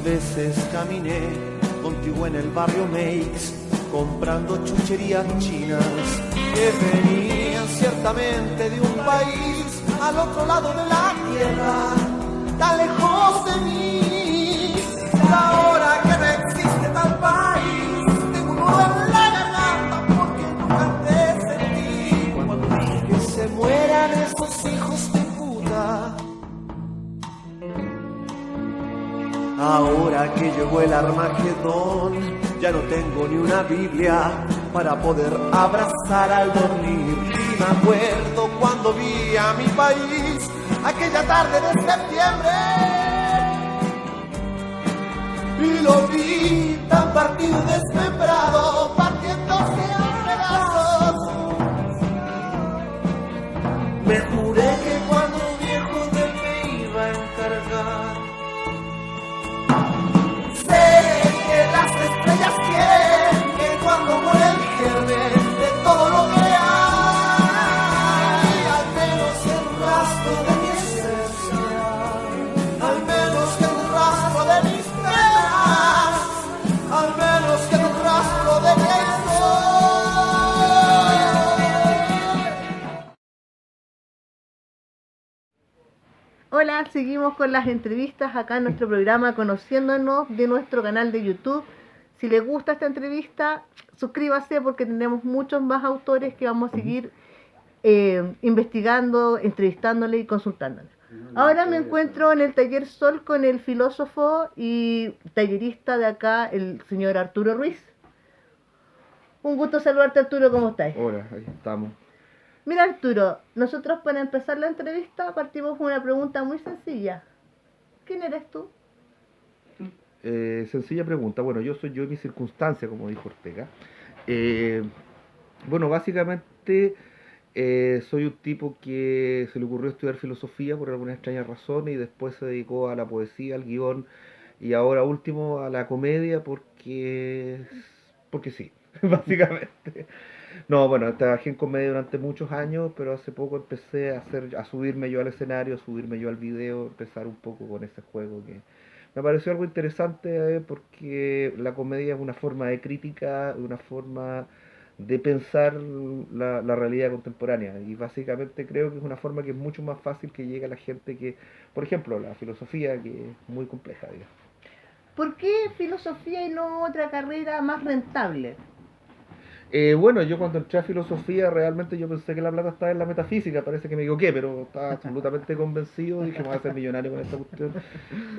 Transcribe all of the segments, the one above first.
veces caminé contigo en el barrio Meix, comprando chucherías chinas que venían ciertamente de un país al otro lado de la tierra, tan lejos de mí. Ahora que no existe tal país, tengo un nudo en la garganta porque nunca te sentí. Cuando dije que se mueran esos hijos de puta. Ahora que llegó el Armagedón, ya no tengo ni una Biblia para poder abrazar al dormir. Y me acuerdo cuando vi a mi país aquella tarde de septiembre, y lo vi tan partido y desmembrado, partiéndose a pedazos. Me juré que cuando viejo de él me iba a encargar. Que las estrellas quieren que cuando muere el germen de todo lo que hay, al menos el rastro de mi esencia, al menos que el rastro de mis penas, al menos que el rastro de mi Hola, seguimos con las entrevistas acá en nuestro programa Conociéndonos de nuestro canal de YouTube. Si les gusta esta entrevista, suscríbase porque tenemos muchos más autores que vamos a seguir investigando, entrevistándole y consultándole. Ahora me encuentro en el Taller Sol con el filósofo y tallerista de acá, el señor Arturo Ruiz. Un gusto saludarte, Arturo, ¿cómo estás? Hola, ahí estamos. Mira, Arturo, nosotros para empezar la entrevista partimos con una pregunta muy sencilla. ¿Quién eres tú? Sencilla pregunta. Bueno, yo soy yo en mi circunstancia, como dijo Ortega. Bueno, básicamente soy un tipo que se le ocurrió estudiar filosofía por alguna extraña razón y después se dedicó a la poesía, al guión y ahora último a la comedia porque sí, básicamente. No, bueno, trabajé en comedia durante muchos años, pero hace poco empecé a subirme yo al escenario, a subirme yo al video, empezar un poco con ese juego que me pareció algo interesante porque la comedia es una forma de crítica, una forma de pensar la realidad contemporánea y básicamente creo que es una forma que es mucho más fácil que llegue a la gente que, por ejemplo, la filosofía, que es muy compleja, digamos. ¿Por qué filosofía y no otra carrera más rentable? Bueno, yo cuando entré a filosofía realmente yo pensé que la plata estaba en la metafísica, parece que me equivoqué, pero estaba absolutamente convencido, dije me voy a hacer millonario con esta cuestión.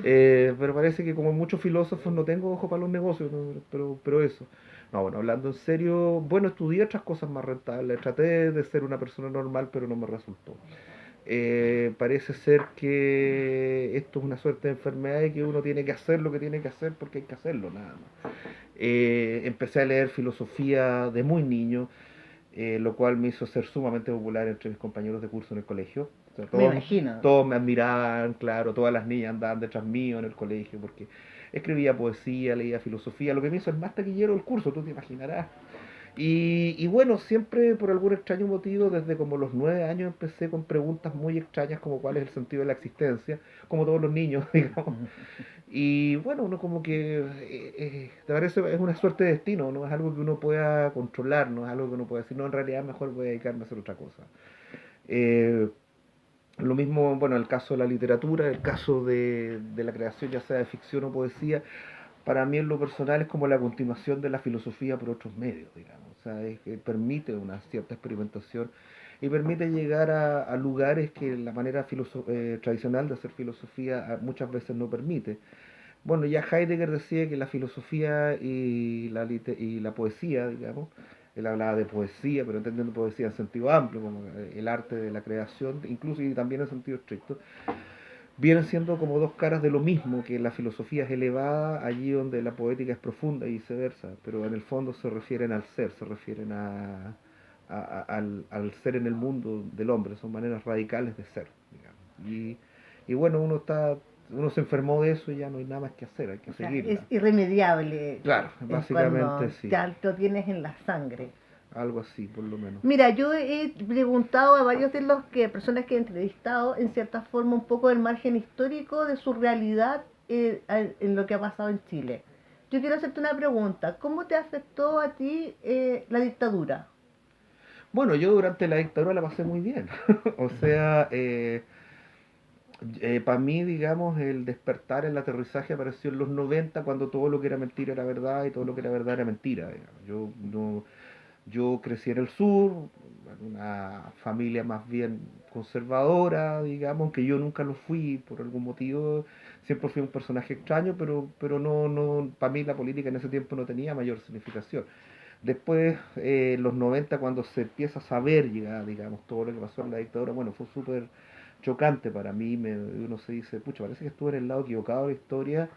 Pero parece que como muchos filósofos no tengo ojo para los negocios, ¿no? Pero eso. No, bueno, hablando en serio, bueno, estudié otras cosas más rentables, traté de ser una persona normal, pero no me resultó. Parece ser que esto es una suerte de enfermedad y que uno tiene que hacer lo que tiene que hacer porque hay que hacerlo, nada más. Empecé a leer filosofía de muy niño, lo cual me hizo ser sumamente popular entre mis compañeros de curso en el colegio. O sea, Me imagino. todos me admiraban, claro, todas las niñas andaban detrás mío en el colegio porque escribía poesía, leía filosofía, lo que me hizo el más taquillero del curso, tú te imaginarás. Y bueno, siempre por algún extraño motivo, desde como los 9 años empecé con preguntas muy extrañas como cuál es el sentido de la existencia, como todos los niños, digamos. Y bueno, uno como que, te parece, es una suerte de destino, no es algo que uno pueda controlar, no es algo que uno pueda decir, no, en realidad mejor voy a dedicarme a hacer otra cosa. Eh, lo mismo, bueno, el caso de la literatura, el caso de la creación ya sea de ficción o poesía, para mí en lo personal es como la continuación de la filosofía por otros medios, digamos. O sea, permite una cierta experimentación y permite llegar a lugares que la manera tradicional de hacer filosofía muchas veces no permite. Bueno, ya Heidegger decía que la filosofía y la poesía, digamos, él hablaba de poesía, pero entendiendo poesía en sentido amplio, como el arte de la creación, incluso y también en sentido estricto, vienen siendo como dos caras de lo mismo, que la filosofía es elevada allí donde la poética es profunda y viceversa, pero en el fondo se refieren al ser, se refieren al ser en el mundo del hombre, son maneras radicales de ser, digamos. Y bueno, uno se enfermó de eso y ya no hay nada más que hacer, hay que O sea, seguirla. es irremediable. Claro, básicamente sí, Ya lo tienes en la sangre. algo así por lo menos. Mira, yo he preguntado a varios personas que he entrevistado, en cierta forma, un poco del margen histórico de su realidad en lo que ha pasado en Chile. Yo quiero hacerte una pregunta. ¿Cómo te afectó a ti la dictadura? Bueno, yo durante la dictadura la pasé muy bien. O sea, para mí, digamos, el despertar, el aterrizaje apareció en los 90 cuando todo lo que era mentira era verdad y todo lo que era verdad era mentira, digamos. Yo crecí en el sur, en una familia más bien conservadora, digamos, que yo nunca lo fui por algún motivo. Siempre fui un personaje extraño, pero no, para mí la política en ese tiempo no tenía mayor significación. Después, los 90 cuando se empieza a saber, ya, digamos, todo lo que pasó en la dictadura, bueno, fue súper chocante para mí. Uno se dice, pucha, parece que estuve en el lado equivocado de la historia.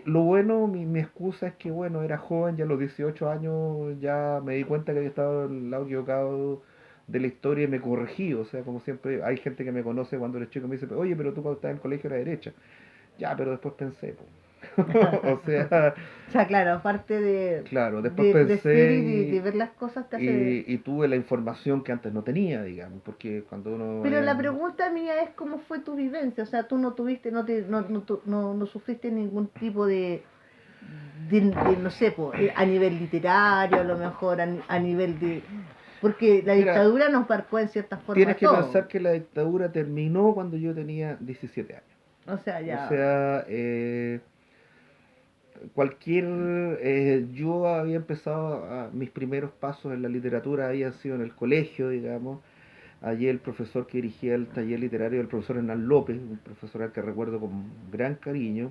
Lo bueno, mi excusa es que, bueno, era joven, ya a los 18 años ya me di cuenta que había estado en el lado equivocado de la historia y me corregí. O sea, como siempre, hay gente que me conoce cuando eres chico y me dice, oye, pero tú cuando estabas en el colegio era derecha. Ya, pero después pensé, po. O sea, O sea, claro, aparte claro, después de ser pensé y de ver las cosas te hace... y tuve la información que antes no tenía, digamos, porque cuando uno... Pero la pregunta mía es cómo fue tu vivencia, o sea, tú no tuviste, no sufriste ningún tipo no sé, a nivel literario, a lo mejor a nivel de... Porque la Mira, dictadura nos marcó en cierta forma tienes a que todos. pensar que la dictadura terminó cuando yo tenía 17 años. O sea, O ya... sea, cualquier... yo había empezado, mis primeros pasos en la literatura habían sido en el colegio, digamos. Allí el profesor que dirigía el taller literario, el profesor Hernán López, un profesor al que recuerdo con gran cariño.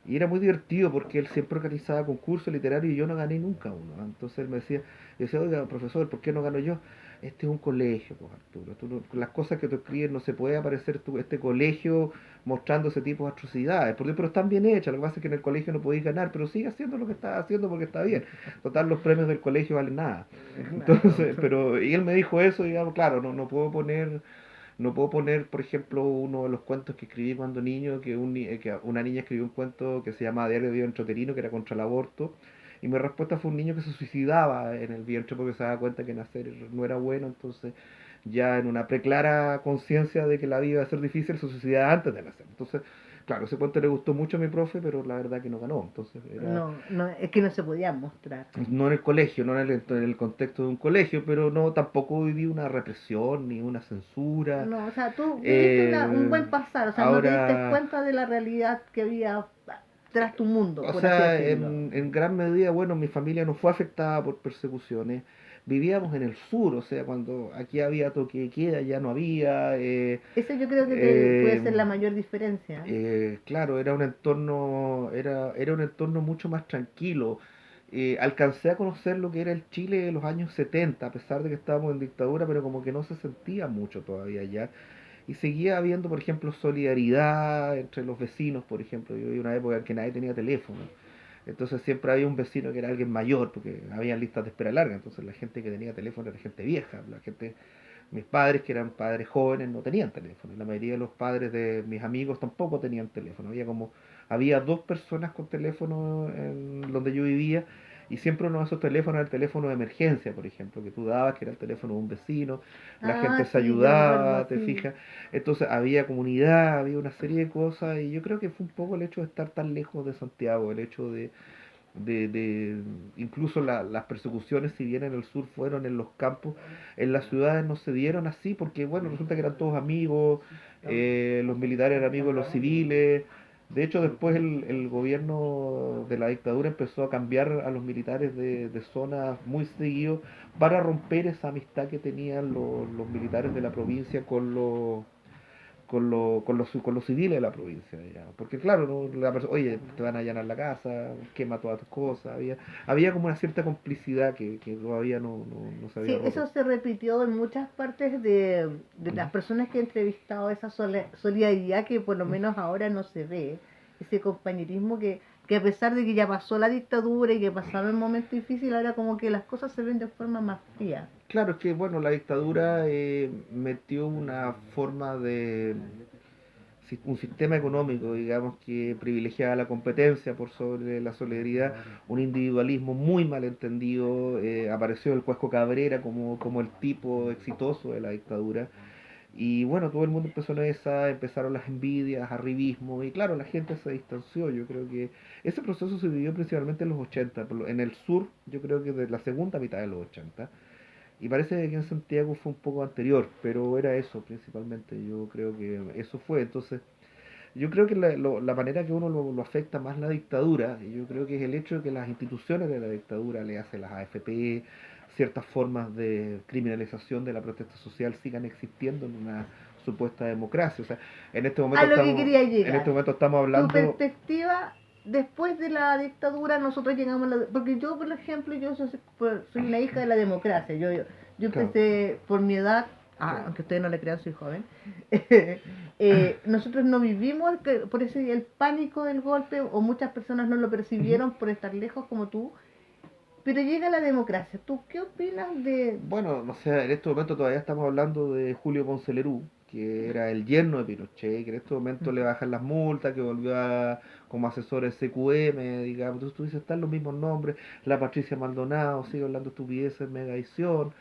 Y era muy divertido porque él siempre organizaba concursos literarios y yo no gané nunca uno, ¿no? Entonces él me decía, yo decía, oiga, profesor, ¿por qué no gano yo? Este es un colegio, pues Arturo. Las cosas que tú escribes no se puede aparecer este colegio mostrando ese tipo de atrocidades. Pero están bien hechas. Lo que pasa es que en el colegio no podéis ganar, pero sigue haciendo lo que estás haciendo porque está bien. Total, los premios del colegio valen nada. Entonces, y él me dijo eso, digamos, claro, no puedo poner, por ejemplo, uno de los cuentos que escribí cuando niño, que una niña escribió un cuento que se llamaba Diario de Vida Intrauterino, que era contra el aborto, y mi respuesta fue un niño que se suicidaba en el vientre porque se daba cuenta que nacer no era bueno, entonces ya en una preclara conciencia de que la vida iba a ser difícil, se suicidaba antes de nacer. Entonces, claro, ese cuento le gustó mucho a mi profe, pero la verdad que no ganó. Entonces era No, es que no se podía mostrar. no en el colegio, no en el contexto de un colegio, pero no tampoco viví una represión ni una censura. No, o sea, tú viviste un Eh, buen pasar, o sea, no te diste ahora, cuenta de la realidad que había tras tu mundo, o por así sea, decirlo. en gran medida, bueno, mi familia no fue afectada por persecuciones. Vivíamos en el sur, o sea, cuando aquí había toque de queda, ya no había. Eso yo creo que puede eh, ser la mayor diferencia. claro, era un entorno mucho más tranquilo. Alcancé a conocer lo que era el Chile de los años 70 a pesar de que estábamos en dictadura, pero como que no se sentía mucho todavía ya. Y seguía habiendo, por ejemplo, solidaridad entre los vecinos, por ejemplo. Yo viví una época en que nadie tenía teléfono. Entonces siempre había un vecino que era alguien mayor, porque había listas de espera largas. Entonces la gente que tenía teléfono era gente vieja. Mis padres, que eran padres jóvenes, no tenían teléfono. Y la mayoría de los padres de mis amigos tampoco tenían teléfono. Había dos personas con teléfono en donde yo vivía. Y siempre uno de esos teléfonos era el teléfono de emergencia, por ejemplo, que tú dabas, que era el teléfono de un vecino, la gente Ah, se sí, yo recuerdo, ayudaba, te sí. fijas. Entonces había comunidad, había una serie de cosas, y yo creo que fue un poco el hecho de estar tan lejos de Santiago, el hecho de incluso las persecuciones, si bien en el sur fueron en los campos, en las ciudades no se dieron así, porque bueno, resulta que eran todos amigos, los militares eran amigos de los civiles. De hecho, después el gobierno de la dictadura empezó a cambiar a los militares de zonas muy seguido para romper esa amistad que tenían los militares de la provincia con los civiles de la provincia, digamos. Porque claro, ¿no? Oye, te van a allanar la casa, quema todas tus cosas. Había como una cierta complicidad que todavía no se había Sí, roto. eso se repitió en muchas partes de las personas que he entrevistado, esa solidaridad que por lo menos ahora no se ve, ese compañerismo que a pesar de que ya pasó la dictadura y que pasaron un momento difícil, ahora como que las cosas se ven de forma más fría. Claro, es que bueno, la dictadura metió una forma un sistema económico, digamos, que privilegiaba la competencia por sobre la solidaridad, un individualismo muy mal entendido. Apareció el Cuesco Cabrera como el tipo exitoso de la dictadura. Y bueno, todo el mundo empezó en esa, empezaron las envidias, arribismo, y claro, la gente se distanció. Yo creo que ese proceso se vivió principalmente en los 80 en el sur, yo creo que de la segunda mitad de los 80. Y parece que en Santiago fue un poco anterior, pero era eso principalmente, yo creo que eso fue. Entonces, yo creo que la manera que uno lo afecta más la dictadura, y yo creo que es el hecho de que las instituciones de la dictadura, le hace las AFP, ciertas formas de criminalización de la protesta social sigan existiendo en una supuesta democracia. O sea, A lo que quería en este llegar. momento estamos Tu hablando, perspectiva, después de la dictadura, nosotros llegamos a la... Porque yo, por ejemplo, soy una hija de la democracia. Yo claro, empecé por mi edad, aunque ustedes no le crean, soy joven. Nosotros no vivimos por ese el pánico del golpe, o muchas personas no lo ujú. percibieron por estar lejos como tú. Pero llega la democracia. ¿Tú qué opinas de...? Bueno, o sea, en este momento todavía estamos hablando de Julio Ponce Lerú, que era el yerno de Pinochet, que en este momento le bajan las multas, que volvió como asesor de CQM, digamos. Entonces tú dices, están los mismos nombres, la Patricia Maldonado sigue hablando estupideces, mega edición.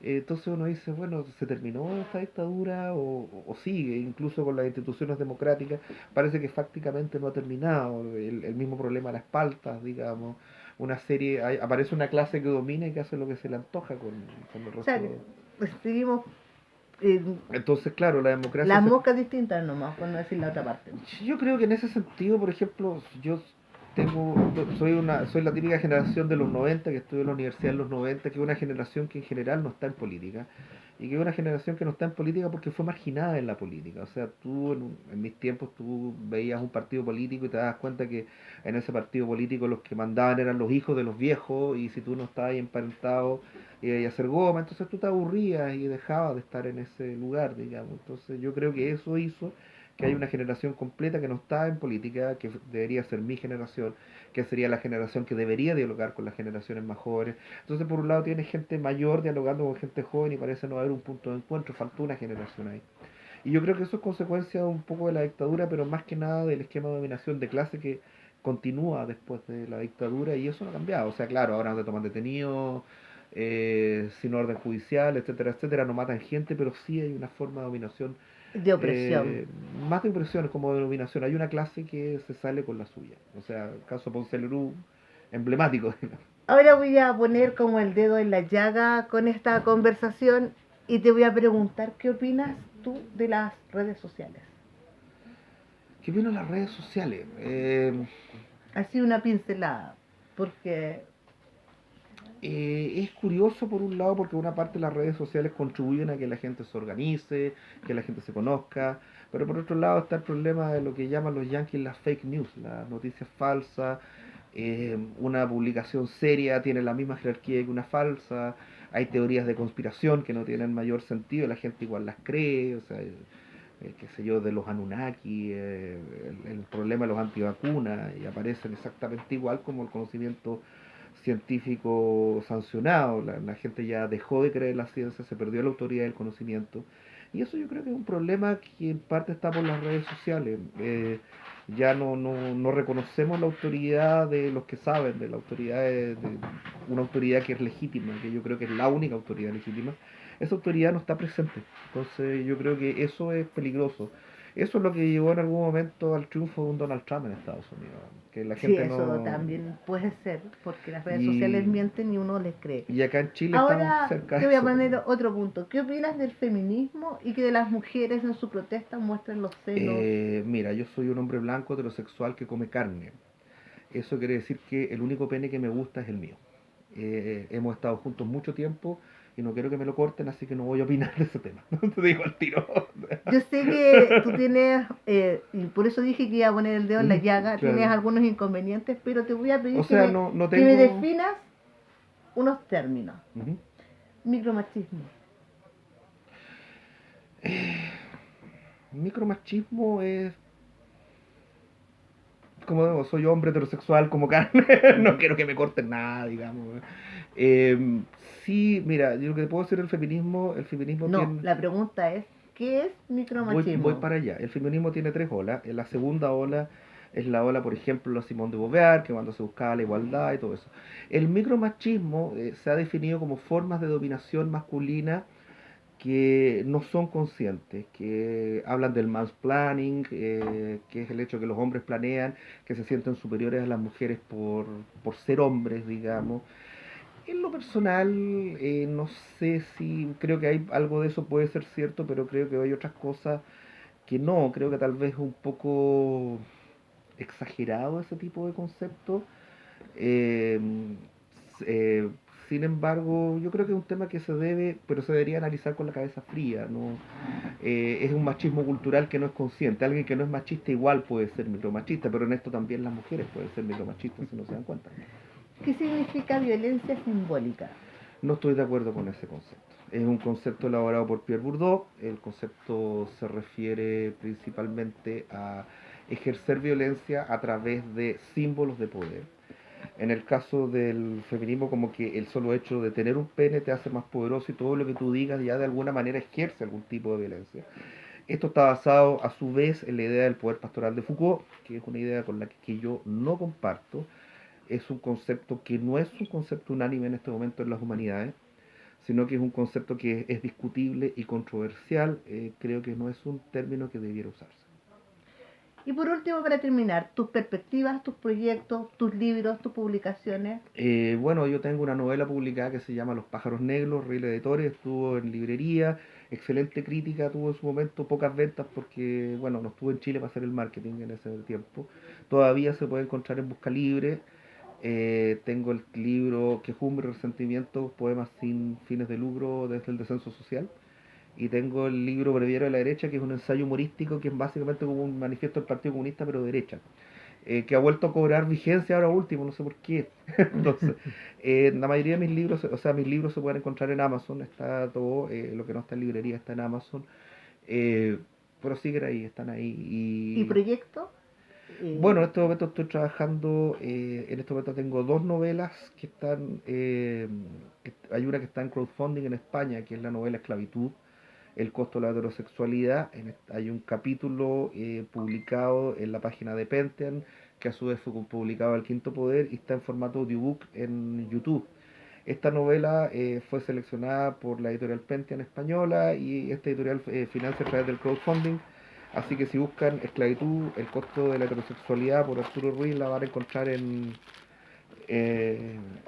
Entonces uno dice, bueno, ¿se terminó esta dictadura o sigue? Incluso con las instituciones democráticas, parece que fácticamente no ha terminado. El mismo problema de las paltas, digamos. Una serie, aparece una clase que domina y que hace lo que se le antoja con el O sea, resto. pues seguimos eh, Entonces, claro, la democracia las se... moscas distintas nomás, por no decir la otra parte. Yo creo que en ese sentido, por ejemplo, tengo, soy la típica generación de los 90 que estudió en la universidad en los 90 que es una generación que en general no está en política, y que es una generación que no está en política porque fue marginada en la política. O sea, tú en mis tiempos tú veías un partido político y te das cuenta que en ese partido político los que mandaban eran los hijos de los viejos, y si tú no estabas ahí emparentado y a hacer goma, entonces tú te aburrías y dejabas de estar en ese lugar, digamos. Entonces yo creo que eso hizo que hay una generación completa que no está en política, que debería ser mi generación, que sería la generación que debería dialogar con las generaciones más jóvenes. Entonces, por un lado, tiene gente mayor dialogando con gente joven y parece no haber un punto de encuentro, faltó una generación ahí. Y yo creo que eso es consecuencia un poco de la dictadura, pero más que nada del esquema de dominación de clase que continúa después de la dictadura, y eso no ha cambiado. O sea, claro, ahora no te toman detenidos, sin orden judicial, etcétera, etcétera, no matan gente, pero sí hay una forma de dominación, De opresión. eh, más de impresiones como denominación. Hay una clase que se sale con la suya. O sea, caso Ponce Lerú, emblemático. Ahora voy a poner como el dedo en la llaga con esta conversación y te voy a preguntar qué opinas tú de las redes sociales. ¿Qué vino las redes sociales? Así una pincelada, porque Es curioso por un lado porque una parte de las redes sociales contribuyen a que la gente se organice, que la gente se conozca, pero por otro lado está el problema de lo que llaman los yankees las fake news, las noticias falsas. Una publicación seria tiene la misma jerarquía que una falsa, hay teorías de conspiración que no tienen mayor sentido y la gente igual las cree. O sea, qué sé yo, de los Anunnaki, el problema de los antivacunas, y aparecen exactamente igual como el conocimiento científico sancionado. La gente ya dejó de creer en la ciencia, se perdió la autoridad del conocimiento. Y eso yo creo que es un problema que en parte está por las redes sociales. Ya no reconocemos la autoridad de los que saben, de la autoridad de una autoridad que es legítima, que yo creo que es la única autoridad legítima. Esa autoridad no está presente. Entonces yo creo que eso es peligroso. Eso es lo que llevó en algún momento al triunfo de un Donald Trump en Estados Unidos. Que la sí, gente eso no... también puede ser, porque las redes sociales Y, mienten y uno les cree. y acá en Chile estamos Ahora cerca de te voy a eso poner también. otro punto. ¿Qué opinas del feminismo y que de las mujeres en su protesta muestren los senos? Mira, yo soy un hombre blanco heterosexual que come carne. Eso quiere decir que el único pene que me gusta es el mío. Hemos estado juntos mucho tiempo y no quiero que me lo corten, así que no voy a opinar de ese tema. Te digo al tiro. Yo sé que tú tienes, y por eso dije que iba a poner el dedo en la llaga, tienes Claro. algunos inconvenientes, pero te voy a O pedir sea, no que me tengo... definas unos términos. Ujú. Micromachismo. Micromachismo es como digo, soy hombre heterosexual como carne, no quiero que me corten nada, digamos. Eh, sí, mira, yo lo que te puedo decir del feminismo, el feminismo No, tiene, la pregunta es, ¿qué es voy micromachismo? para allá, el feminismo tiene tres olas. La segunda ola es la ola, por ejemplo, la Simone de Beauvoir, que cuando se buscaba la igualdad y todo eso. El micromachismo se ha definido como formas de dominación masculina que no son conscientes, que hablan del mansplaining, que es el hecho que los hombres planean, que se sienten superiores a las mujeres por ser hombres, digamos. En lo personal, no sé si creo que hay algo de eso puede ser cierto, pero creo que hay otras cosas que no, creo que tal vez es un poco exagerado ese tipo de concepto. Eh, eh, Sin embargo, yo creo que es un tema que se debe, pero se debería analizar con la cabeza fría, ¿no? Es un machismo cultural que no es consciente. Alguien que no es machista igual puede ser micromachista, pero en esto también las mujeres pueden ser micromachistas si no se dan cuenta. ¿Qué significa violencia simbólica? No estoy de acuerdo con ese concepto. Es un concepto elaborado por Pierre Bourdieu. El concepto se refiere principalmente a ejercer violencia a través de símbolos de poder. En el caso del feminismo, como que el solo hecho de tener un pene te hace más poderoso y todo lo que tú digas ya de alguna manera ejerce algún tipo de violencia. Esto está basado a su vez en la idea del poder pastoral de Foucault, que es una idea con la que yo no comparto. Es un concepto que no es un concepto unánime en este momento en las humanidades, sino que es un concepto que es discutible y controversial. Creo que no es un término que debiera usarse. Y por último, para terminar, tus perspectivas, tus proyectos, tus libros, tus publicaciones. Bueno, yo tengo una novela publicada que se llama Los pájaros negros, Real Editores, estuvo en librería, excelente crítica, tuvo en su momento pocas ventas porque, bueno, no estuve en Chile para hacer el marketing en ese tiempo. Todavía se puede encontrar en Busca Libre. Tengo el libro Quejumbre, Resentimiento, Poemas sin fines de lucro desde el descenso social. Y tengo el libro Breviario de la Derecha, que es un ensayo humorístico que es básicamente como un manifiesto del Partido Comunista, pero de derecha. Que ha vuelto a cobrar vigencia ahora último, no sé por qué. Entonces, la mayoría de mis libros, o sea, mis libros se pueden encontrar en Amazon, está todo, lo que no está en librería está en Amazon. Eh, pero siguen ahí, están ahí. ¿Y proyectos? Bueno, en este momento estoy trabajando, en este momento tengo dos novelas que están, hay una que está en crowdfunding en España, que es la novela Esclavitud, el costo de la heterosexualidad. Hay un capítulo publicado en la página de Pentean, que a su vez fue publicado al Quinto Poder y está en formato audiobook en YouTube. Esta novela fue seleccionada por la editorial Pentean española y esta editorial financia a través del crowdfunding. Así que si buscan Esclavitud, el costo de la heterosexualidad por Arturo Ruiz, la van a encontrar en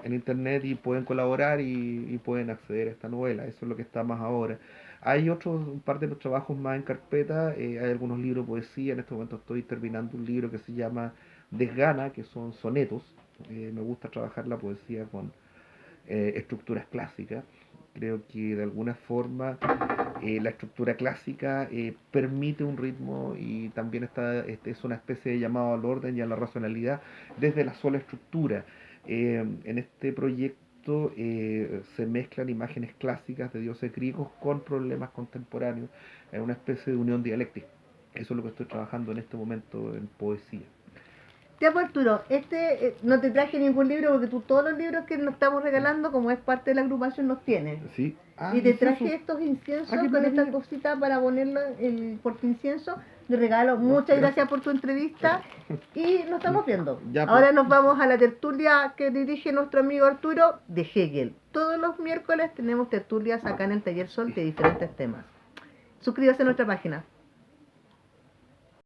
internet y pueden colaborar y pueden acceder a esta novela. Eso es lo que está más ahora. Hay un par de los trabajos más en carpeta, hay algunos libros de poesía. En este momento estoy terminando un libro que se llama Desgana, que son sonetos. Me gusta trabajar la poesía con estructuras clásicas. Creo que de alguna forma la estructura clásica permite un ritmo y también es una especie de llamado al orden y a la racionalidad desde la sola estructura. En este proyecto se mezclan imágenes clásicas de dioses griegos con problemas contemporáneos en una especie de unión dialéctica. Eso es lo que estoy trabajando en este momento en poesía. Ya pues Arturo, no te traje ningún libro porque tú todos los libros que nos estamos regalando, como es parte de la agrupación, los tienes. ¿Sí? Y te traje estos inciensos con esta cosita para ponerlo el porta incienso de regalo. Muchas gracias por tu entrevista y nos estamos viendo. Ya, pues. Ahora nos vamos a la tertulia que dirige nuestro amigo Arturo de Hegel. Todos los miércoles tenemos tertulias acá en el Taller Sol de diferentes temas. Suscríbase a nuestra página.